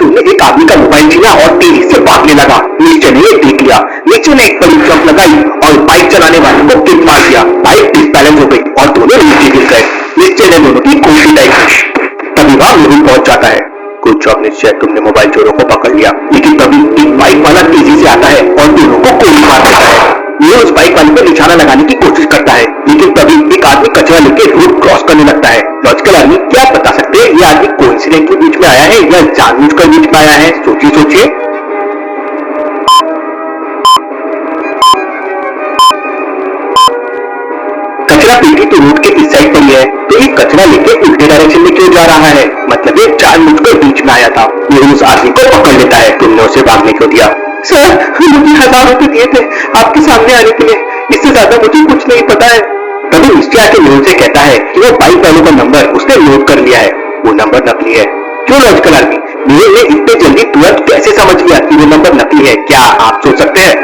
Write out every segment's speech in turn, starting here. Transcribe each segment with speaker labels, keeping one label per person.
Speaker 1: तभी उन्हें एक आदमी का मोबाइल छीना और तेजी से भागने लगा। नीचे ने देख लिया, नीचे ने एक बड़ी जंप लगाई और बाइक चलाने वाले को किक मार दिया। बाइक डिसबैलेंस हो गई और दोनों नीचे गिर गए। निश्चय ने दोनों की गोली लगाई। तभी वहां मेहुल पहुंच जाता है। कुछ जॉब निश्चय, तुमने मोबाइल चोरों को पकड़ लिया। लेकिन तभी एक बाइक वाला तेजी से आता है और दोनों को गोली मार देता है। ये उस बाइक वाले को निशाना लगाने की कोशिश करता है, लेकिन तभी एक आदमी कचरा लेके रोड क्रॉस करने लगता है। लॉजिकल आदमी, क्या आप बता सकते हैं ये आदमी कोइंसिडेंटली बीच में आया है या जानबूझकर बीच में आया है? सोचिए सोचिए। कचरा पेटी तो रोड के इस साइड पर ही है, तो ये कचरा लेके उल्टे डायरेक्शन में क्यों जा रहा है? मतलब ये जानबूझकर बीच में आया था। ये उस आदमी को पकड़ लेता है। तुमने उसे भागने क्यों दिया? सर, मुझे 1000 रुपए दिए थे आपके सामने आने के लिए, इससे ज्यादा मुझे कुछ नहीं पता है। तभी निश्चय आके मेहुल से कहता है कि वो बाइक वालों का नंबर उसने नोट कर लिया है, वो नंबर नकली है। क्यों लॉजिकल आदमी, मेहुल ने इतने जल्दी तुरंत कैसे समझ लिया कि वो नंबर नकली है? क्या आप सोच सकते हैं?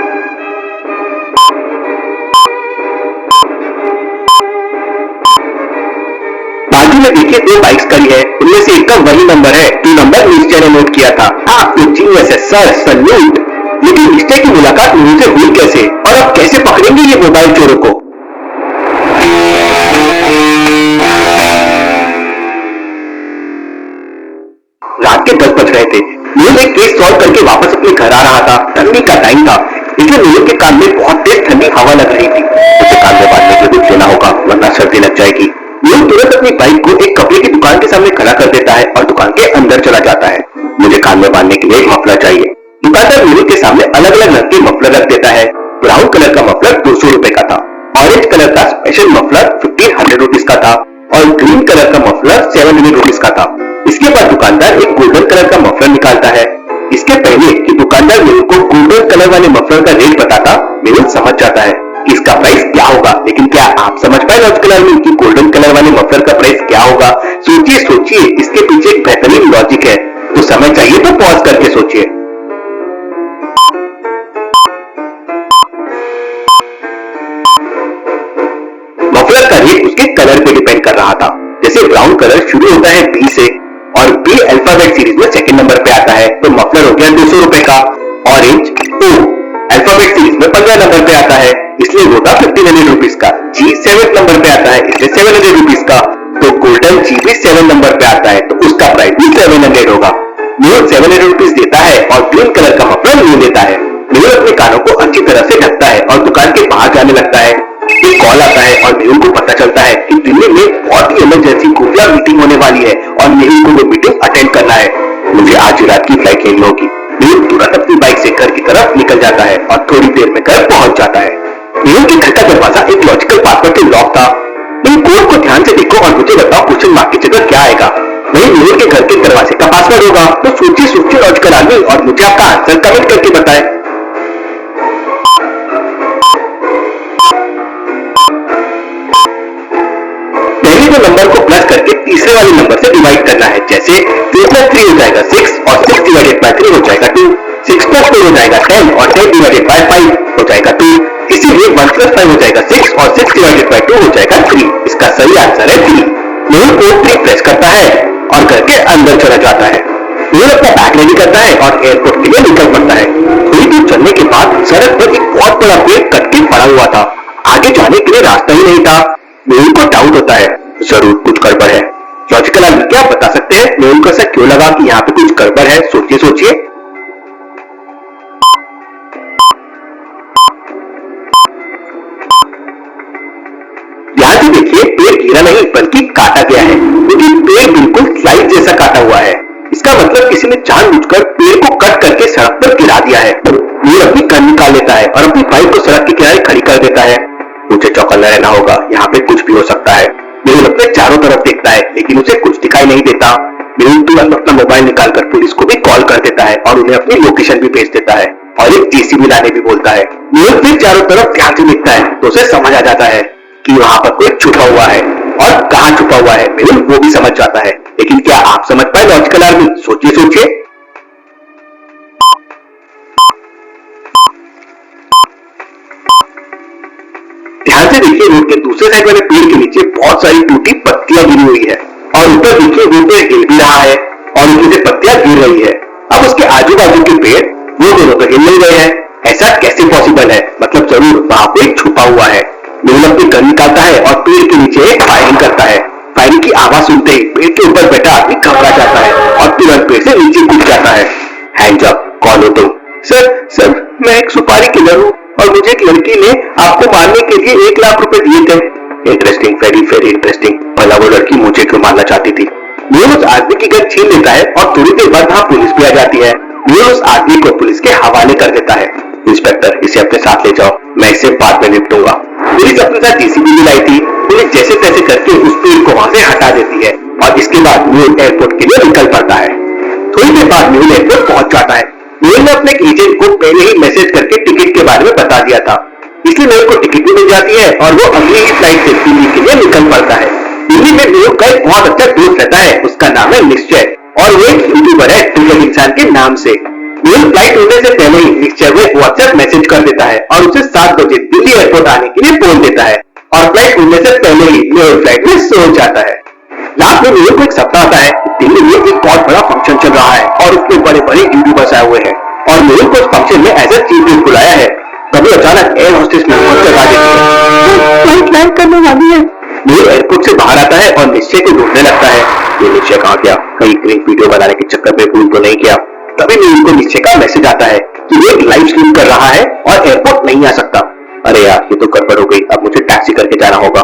Speaker 1: बाजू में देखिए 2 बाइक्स खड़ी है, उनमें से एक का वही नंबर है जो नंबर निश्चय ने नोट किया था। आप तो जीनियस है सर, सल्यूट। लेकिन निश्चय की मुलाकात मेहुल से हुई कैसे और अब कैसे पकड़ेंगे ये मोबाइल चोरों को? रात के 10 बज रहे थे। मेहुल एक केस सॉल्व करके वापस अपने घर आ रहा था। ठंडी का टाइम था, इसलिए मेहुल के कान में बहुत तेज ठंडी हवा लग रही थी। उसे कान में बांधने के लिए लेना होगा, वरना सर्दी लग जाएगी। मेहुल तुरंत अपनी बाइक को एक कपड़े की दुकान के सामने खड़ा कर देता है और दुकान के अंदर चला जाता है। मुझे कान में बांधने के लिए एक मफलर चाहिए। दुकानदार मेहुल के सामने अलग अलग रंग के मफलर रख देता है। ब्राउन कलर का मफलर 200 रुपए का था, ऑरेंज कलर का स्पेशल मफलर 1500 रुपीज का था और ग्रीन कलर का मफलर 700 रुपीज का था। इसके बाद दुकानदार एक गोल्डन कलर का मफलर निकालता है। इसके पहले कि दुकानदार मेहुल को गोल्डन कलर वाले मफलर का रेट बताता, मेहुल समझ जाता है कि इसका प्राइस क्या होगा। लेकिन क्या आप समझ पाए लॉजिकल आदमी कि गोल्डन कलर वाले मफलर का प्राइस क्या होगा? सोचिए सोचिए, इसके पीछे एक बेहतरीन लॉजिक है। तो समय चाहिए तो पॉज करके सोचिए। मफलर का रेट उसके कलर पे डिपेंड कर रहा था। जैसे ब्राउन कलर शुरू होता है बी से और बी अल्फाबेट सीरीज में सेकंड नंबर पे आता है, तो मफलर हो गया 200 रुपए का। ऑरेंज ओ अल्फाबेट सीरीज में 15 नंबर पे आता है, इसलिए होगा 1500 रुपीज का। जी 7 नंबर पे आता है, इसलिए 700 रुपीज का। तो गोल्डन जी भी 7 नंबर पे आता है, तो उसका प्राइस भी 700 होगा। मेहुल 700 रुपीज देता है और ग्रीन कलर का मफलर ले लेता है। मेहुल अपने कानों को अच्छी तरह से ढकता है और दुकान के बाहर जाने लगता है। एक कॉल आता है और मेहुल को पता चलता है कि दिल्ली में बहुत ही इमरजेंसी खुफिया मीटिंग होने वाली है और मेहुल को वो मीटिंग अटेंड करना है। मुझे आज रात की फ्लाइट लेनी होगी। मेहुल तुरंत अपनी बाइक से घर की तरफ निकल जाता है और थोड़ी देर में घर पहुंच जाता है। मेहुल के घर का दरवाजा एक लॉजिकल पासवर्ड से लॉक था। इन कोड को ध्यान से देखो और मुझे बताओ क्वेश्चन मार्क की जगह क्या आएगा। वही मेहुल के घर के दरवाजे का पासवर्ड होगा। तो सोचिए सोचिए लॉजिकल आदमी और मुझे आपका आंसर कमेंट करके बताएं। पहले नंबर को प्लस करके तीसरे वाले नंबर से डिवाइड करना है। जैसे 3 + 3 हो जाएगा 6 और 6 डिवाइडेड बाय 3 हो जाएगा 2। 6 + 4 हो जाएगा 10 और 10 डिवाइडेड बाय 5 हो जाएगा 2। इसीलिए 1 + 5 हो जाएगा 6 और 6 डिवाइडेड बाय 2 हो जाएगा 3। इसका सही आंसर है 3। मेहुल कोड 3 प्रेस करता है और घर के अंदर चला जाता है। मेहुल अपना बैग रेडी करता है और एयरपोर्ट के लिए निकल पड़ता है। थोड़ी दूर चलने के बाद सड़क पर एक बहुत बड़ा पेड़ कट के पड़ा हुआ था। आगे जाने के लिए रास्ता ही नहीं था। मेहुल को डाउट होता है, जरूर कुछ गड़बड़ है। लॉजिकल आदमी, क्या आप बता सकते हैं मेहुल को ऐसा क्यों लगा कि यहाँ पे कुछ गड़बड़ है? सोचिए सोचिए। यहाँ से देखिए पेड़ गिरा नहीं बल्कि काटा गया है, क्योंकि पेड़ बिल्कुल स्लाइस जैसा काटा हुआ है। इसका मतलब किसी ने जानबूझकर पेड़ को कट करके सड़क पर गिरा दिया है। मेहुल अपनी गन निकाल लेता है और अपनी बाइक को सड़क के किनारे खड़ी कर देता है। मुझे चौकन्ना रहना होगा, यहाँ पे कुछ भी हो सकता है। मेहुल अपने चारों तरफ देखता है लेकिन उसे कुछ दिखाई नहीं देता। मेहुल तुरंत अपना मोबाइल निकालकर पुलिस को भी कॉल कर देता है और उन्हें अपनी लोकेशन भी भेज देता है और एक जेसीबी लाने भी बोलता है। मेहुल फिर चारों तरफ ध्यान से देखता है तो उसे समझ आ जाता है कि वहां पर कोई छुपा हुआ है और कहां छुपा हुआ है मेहुल वो भी समझ जाता है। लेकिन क्या आप समझ पाए लॉजिकल आदमी? सोचिए सोचिए। ध्यान से देखिए रोड के दूसरे साइड वाले पेड़ के नीचे बहुत सारी टूटी पत्तियां गिरी हुई है और ऊपर देखिए वो पेड़ हिल भी रहा है और उनकी से पत्तियां गिर रही है। अब उसके आजू बाजू के पेड़ वो दोनों तो हिल नहीं रहे हैं। ऐसा कैसे पॉसिबल है? मतलब जरूर वहां पे छुपा हुआ है। मेहुल अपनी गन निकालता है और पेड़ के नीचे एक फायरिंग करता है। फायरिंग की आवाज सुनते ही पेड़ के ऊपर बैठा आदमी घबरा जाता है और तुरंत पेड़ से नीचे कूद जाता है। हैंड्स अप, कौन हो तुम? सर मैं एक सुपारी किलर हूँ और मुझे एक लड़की ने आपको मारने के लिए 1 लाख रुपए दिए थे। Interesting, very very interesting. भला वो लड़की मुझे क्यों मारना चाहती थी? मेहुल उस आदमी की गन छीन लेता है और थोड़ी देर बाद वहां पुलिस भी आ जाती है। मेहुल उस आदमी को पुलिस के हवाले कर देता है। इंस्पेक्टर, इसे अपने साथ ले जाओ, मैं इसे बाद में निपटूंगा। पुलिस अपने साथ जेसीबी भी लाई थी। पुलिस जैसे तैसे करके उस पेड़ को वहां से हटा देती है और इसके बाद मेहुल एयरपोर्ट के लिए निकल पड़ता है। थोड़ी देर बाद मेहुल एयरपोर्ट पहुंच जाता है। मेहुल ने अपने एजेंट को पहले ही मैसेज करके टिकट के बारे में बता दिया था, इसलिए मेहुल को टिकट भी मिल जाती है और वो अगली ही फ्लाइट से दिल्ली के लिए निकल पड़ता है। दिल्ली में मेहुल का एक बहुत अच्छा दोस्त रहता है, उसका नाम है निश्चय और वो एक यूट्यूबर है ट्विटर इंसान के नाम से। मेहुल फ्लाइट उड़ने से पहले ही निश्चय को एक व्हाट्सएप मैसेज कर देता है और उसे 7 बजे दिल्ली एयरपोर्ट आने के लिए बोल देता है और फ्लाइट उड़ने से पहले ही मेहुल फ्लाइट में सो जाता है। रात में मेहुल को एक सपना आता है, दिल्ली में एक बहुत बड़ा फंक्शन चल रहा है और उसमें बड़े बड़े यूट्यूबर्स आए हुए हैं और मेहुल को उस फंक्शन में एज ए चीफ गेस्ट बुलाया है। तभी अचानक एयर होस्टेस में फोन करवा देती है, फ्लाइट लैंड करने वाली है। मेहुल एयरपोर्ट से बाहर आता है और निश्चय को ढूंढने लगता है। ये निश्चय कहाँ गया? कहीं क्रिंज वीडियो बनाने के चक्कर में भूल तो नहीं किया? तभी मेहुल को निश्चय का मैसेज आता है कि वो एक लाइव स्ट्रीम कर रहा है और एयरपोर्ट नहीं आ सकता। अरे यार, ये तो गड़बड़ हो गई, अब मुझे टैक्सी करके जाना होगा।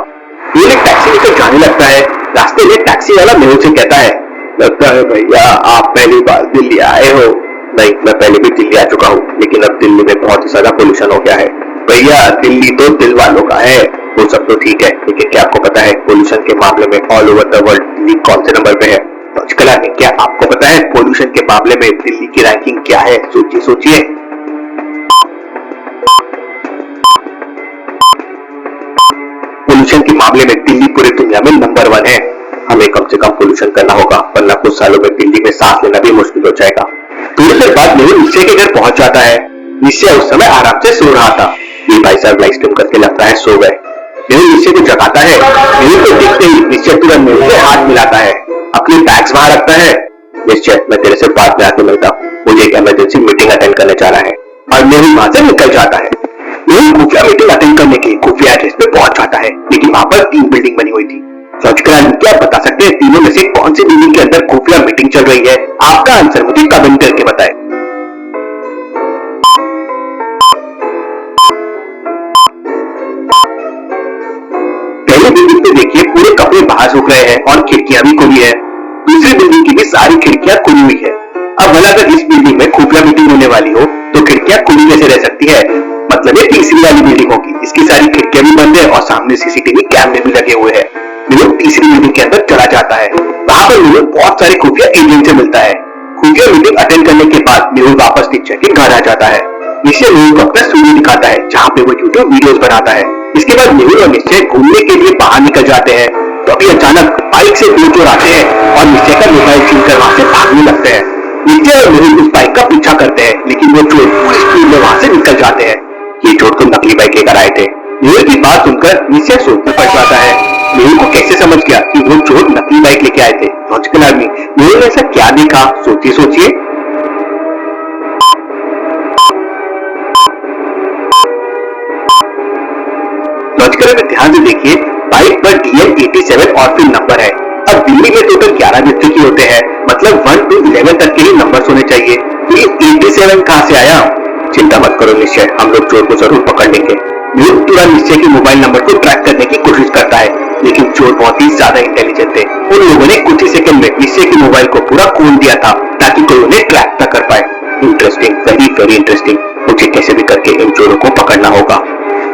Speaker 1: मेहुल एक टैक्सी लेकर जाने लगता है। रास्ते में टैक्सी वाला मेहुल से कहता है, लगता है भैया आप पहली बार दिल्ली आए हो। नहीं, मैं पहले भी दिल्ली आ चुका हूँ, लेकिन अब दिल्ली में बहुत ही ज्यादा पोल्यूशन हो गया है। भैया दिल्ली तो दिल वालों का है, वो सब तो ठीक है, लेकिन क्या आपको पता है पोल्यूशन के मामले में all over the world Delhi कौन से नंबर पे है? कला ने क्या आपको पता है पोल्यूशन के मामले में दिल्ली की रैंकिंग क्या है? सोचिए सोचिए। पोल्यूशन के मामले में दिल्ली पूरी दुनिया में नंबर 1 है। हमें कम से कम पोल्यूशन करना होगा, वरना कुछ सालों में दिल्ली में सांस लेना भी मुश्किल हो जाएगा। थोड़ी देर बाद मेहुल निश्चय के घर पहुंच जाता है। निश्चय उस समय आराम से सो रहा था। ये भाई साहब लाइव स्ट्रीम करके लगता है सो गए। मेहुल निश्चय को जगाता है। मेहुल को देखते ही निश्चय तुरंत मेहुल से हाथ मिलाता है, अपनी बैग्स बाहर रखता है। निश्चय, मैं तेरे से बाद में आके मिलता हूँ, मुझे एक इमरजेंसी मीटिंग अटेंड करने जाना है। और मेहुल वहां से निकल जाता है। मेहुल खुफिया मीटिंग अटेंड करने के लिए खुफिया एड्रेस पे पहुंच जाता है, लेकिन वहां पर 3 बिल्डिंग बनी हुई थी। क्या आप बता सकते हैं तीनों में से कौन सी बिल्डिंग के अंदर खुफिया मीटिंग चल रही है? आपका आंसर मुझे कमेंट करके बताएं। पहली बिल्डिंग पे देखिए पूरे कपड़े बाहर सूख रहे हैं और खिड़कियां भी खुली है। दूसरी बिल्डिंग की भी सारी खिड़कियां खुली हुई है। अब भला अगर इस बिल्डिंग में खुफिया मीटिंग होने वाली हो तो खिड़कियां खुली कैसे रह सकती है? मतलब ये तीसरी वाली बिल्डिंग होगी, इसकी सारी खिड़कियां भी बंद है और सामने सीसीटीवी कैमरे भी लगे हुए हैं। मेहुल तीसरी बिल्डिंग के अंदर चला जाता है। वहां पर मेहुल बहुत सारे खुफिया एजेंट से मिलता है। खुफिया मीटिंग अटेंड करने के बाद मेहुल वापस निश्चय के घर आ जाता है। निश्चय मेहुल को अपना स्टूडियो दिखाता है जहाँ पे वो यूट्यूब वीडियोस बनाता है। इसके बाद मेहुल और निश्चय घूमने के लिए बाहर निकल जाते हैं। तो अभी अचानक बाइक से 2 चोर आते हैं और निश्चय का मोबाइल छीन कर वहां से भागने लगते हैं। निश्चय और मेहुल उस बाइक का पीछा करते हैं, लेकिन वो चोर पूरी स्पीड में वहां से निकल जाते हैं। ये चोर तो नकली बाइक लेकर आए थे। मेहुल की बात सुनकर निश्चय सोच में पड़ जाता है। मेहुल को कैसे समझ गया कि वो चोर नकली बाइक लेके आए थे? लॉजिकल आदमी। मेहुल ने ऐसा क्या देखा? सोचिए सोचिए। लॉजिकल में ध्यान से देखिए, बाइक पर DN87 और फिर नंबर है। अब दिल्ली में टोटल 11 डिस्ट्रिक्ट होते हैं, मतलब 1 to 11 तक के ही नंबर होने चाहिए। तो ये 87 कहां से आया? चिंता मत करो निश्चय, हम लोग चोर को जरूर पकड़ लेंगे। मेहुल तुरंत निश्चय के मोबाइल नंबर को ट्रैक करने की कोशिश करता है, लेकिन चोर बहुत ही ज्यादा इंटेलिजेंट थे। उन लोगों ने कुछ ही सेकंड में निश्चय के मोबाइल को पूरा खोल दिया था ताकि कोई उन्हें ट्रैक न कर पाए। Interesting, very very interesting. मुझे कैसे भी करके इन चोरों को पकड़ना होगा।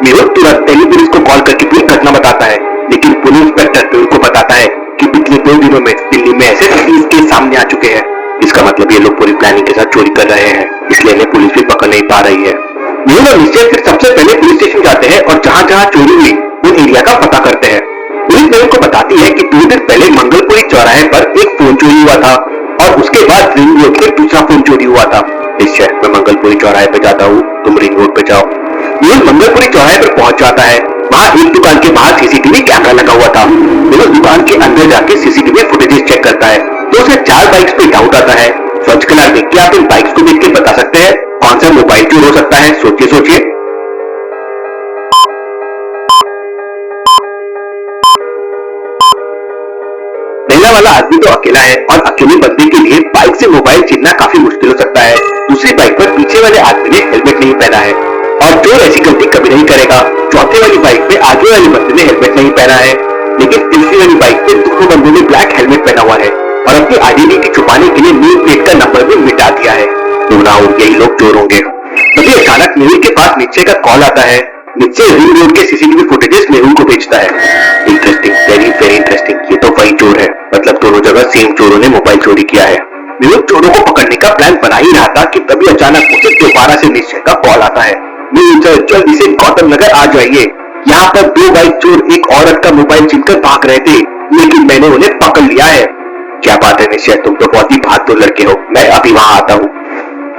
Speaker 1: मेहुल तुरंत दिल्ली पुलिस को कॉल करके पूरी घटना बताता है, लेकिन पुलिस इंस्पेक्टर मेहुल को बताता है कि पिछले 2 दिनों में दिल्ली में ऐसे 30 केस सामने आ चुके हैं। इसका मतलब ये लोग पूरी प्लानिंग के साथ चोरी कर रहे हैं, इसलिए इन्हें पुलिस भी पकड़ नहीं पा रही है। मेहुल और निश्चय फिर सबसे पहले पुलिस स्टेशन जाते हैं और जहाँ जहाँ चोरी हुई उन एरिया का पता करते हैं। पुलिस मेहुल को बताती है कि 2 दिन पहले मंगलपुरी चौराहे पर एक फोन चोरी हुआ था और उसके बाद रिंग रोड पे दूसरा फोन चोरी हुआ था। निश्चय, मैं मंगलपुरी चौराहे पे जाता हूँ, तुम रिंग रोड पे जाओ। मेहुल मंगलपुरी चौराहे पर पहुंच जाता है। वहाँ एक दुकान के बाहर सीसीटीवी कैमरा लगा हुआ था। मेहुल दुकान के अंदर जाके सीसीटीवी फुटेजेस चेक करता है तो उसे 4 बाइक्स पे डाउट आता है। लॉजिकल आर्मी, क्या आप इन बाइक्स को देख के बता सकते हैं कौन सा मोबाइल चोर हो सकता है? सोचिए सोचिए। पहला वाला आदमी तो अकेला है और अकेले बंदे के लिए बाइक से मोबाइल छीनना काफी मुश्किल हो सकता है। दूसरी बाइक पर पीछे वाले आदमी ने हेलमेट नहीं पहना है और चोर ऐसी गलती कभी नहीं करेगा। चौथे वाली बाइक पे आगे वाले बंदे ने हेलमेट नहीं पहना है, लेकिन तीसरी वाली बाइक पे दोनों बंदों ने ब्लैक हेलमेट पहना हुआ है और अपनी आइडेंटिटी छुपाने के लिए नेम प्लेट का नंबर भी मिटा दिया है। तो ना यही लोग चोर होंगे। तभी अचानक मेहुल के पास नीचे का कॉल आता है। नीचे रिंग रोड के सीसीटीवी फुटेजेस मेहुल को भेजता है। Interesting, very very interesting. ये तो वही चोर है, मतलब दोनों जगह सेम चोरों ने मोबाइल चोरी किया है। मेहुल चोरों को पकड़ने का प्लान बना ही रहा था कि तभी अचानक उसे दोबारा से निश्चय का कॉल आता है। मेहुल जल्दी से गौतम नगर आ जाइए, यहाँ पर 2 बाइक चोर एक औरत का मोबाइल छीनकर भाग रहे थे, लेकिन मैंने उन्हें पकड़ लिया है। क्या बात है निश्चय, तुम तो बहुत ही बहादुर लड़के हो, मैं अभी वहाँ आता हूँ।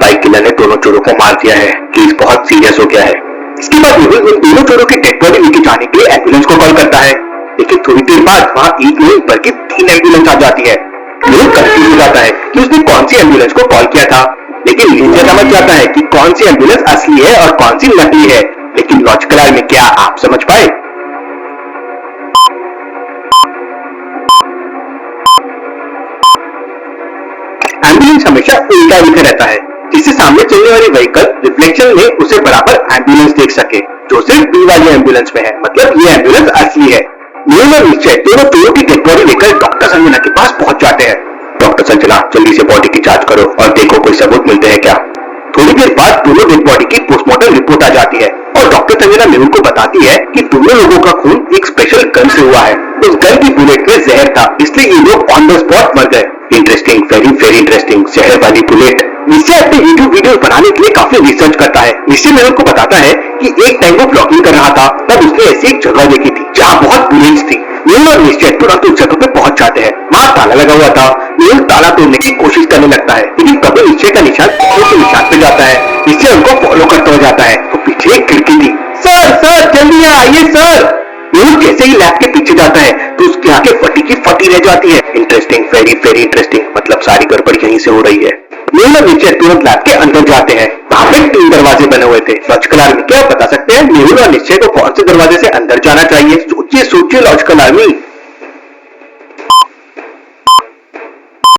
Speaker 1: बाइक किलर ने दोनों चोरों को मार दिया है, केस बहुत सीरियस हो गया है। इसके बाद मेहुल उन दोनों चोरों की डेड बॉडी लेके जाने के लिए एम्बुलेंस को कॉल करता है, लेकिन थोड़ी देर बाद वहाँ एक नहीं बल्कि 3 एम्बुलेंस आ जाती है। मेहुल कंफ्यूज हो जाता है कि उसने कौन सी एम्बुलेंस को कॉल किया था, लेकिन निश्चय समझ जाता है कि कौन सी एम्बुलेंस असली है और कौन सी नकली है। लेकिन लॉजिकल आर्मी, क्या आप समझ पाए? एम्बुलेंस हमेशा उल्टा दिखा रहता है, जिससे सामने चलने वाली व्हीकल रिफ्लेक्शन में उसे बराबर एम्बुलेंस देख सके, जो सिर्फ बी वाली एम्बुलेंस में है। मतलब ये एम्बुलेंस असली है। मेहुल और निश्चय दोनों चोरों की डेड बॉडी लेकर डॉक्टर संजना के पास पहुंच जाते हैं। डॉक्टर संजना, जल्दी से बॉडी की जांच करो और देखो कोई सबूत मिलते हैं क्या। थोड़ी देर बाद दोनों डेड बॉडी की पोस्टमार्टम रिपोर्ट आ जाती है और डॉक्टर संजना मेहुल को बताती है कि दोनों लोगों का खून एक स्पेशल गन से हुआ है। उस गन की बुलेट में जहर था, इसलिए ये लोग ऑन द स्पॉट मर गए। Interesting, very very interesting. जहर वाली बुलेट। निश्चय अपने यूट्यूब वीडियो बनाने के लिए काफी रिसर्च करता है। निश्चय मेहुल को बताता है कि एक टाइम वो ब्लॉगिंग कर रहा था, तब उसने ऐसी एक जगह देखी थी जहाँ बहुत बुलेट्स थी। मेहुल और निश्चय तुरंत उस जगह पे पहुंच जाते हैं। वहाँ ताला लगा हुआ था। मेहुल ताला तोड़ने की कोशिश करने लगता है, लेकिन तभी निश्चय का निशान के निशान पे जाता है। निश्चय उनको फॉलो करता हो जाता है तो पीछे एक खिड़की थी। सर सर जल्दी आइए सर। मेहुल जैसे ही लैब के पीछे जाता है तो उसकी आंखें फटी की फटी रह जाती है। Interesting, very very interesting. मतलब सारी गड़बड़ यहीं से हो रही है। मेहुल और निश्चय तुरंत लैब के अंदर जाते हैं। वहाँ पे 3 दरवाजे बने हुए थे। लॉजिकल आर्मी, क्या बता सकते हैं मेहुल और निश्चय को कौन से दरवाजे से अंदर जाना चाहिए? सोचिए सोचिए लॉजिकल आर्मी।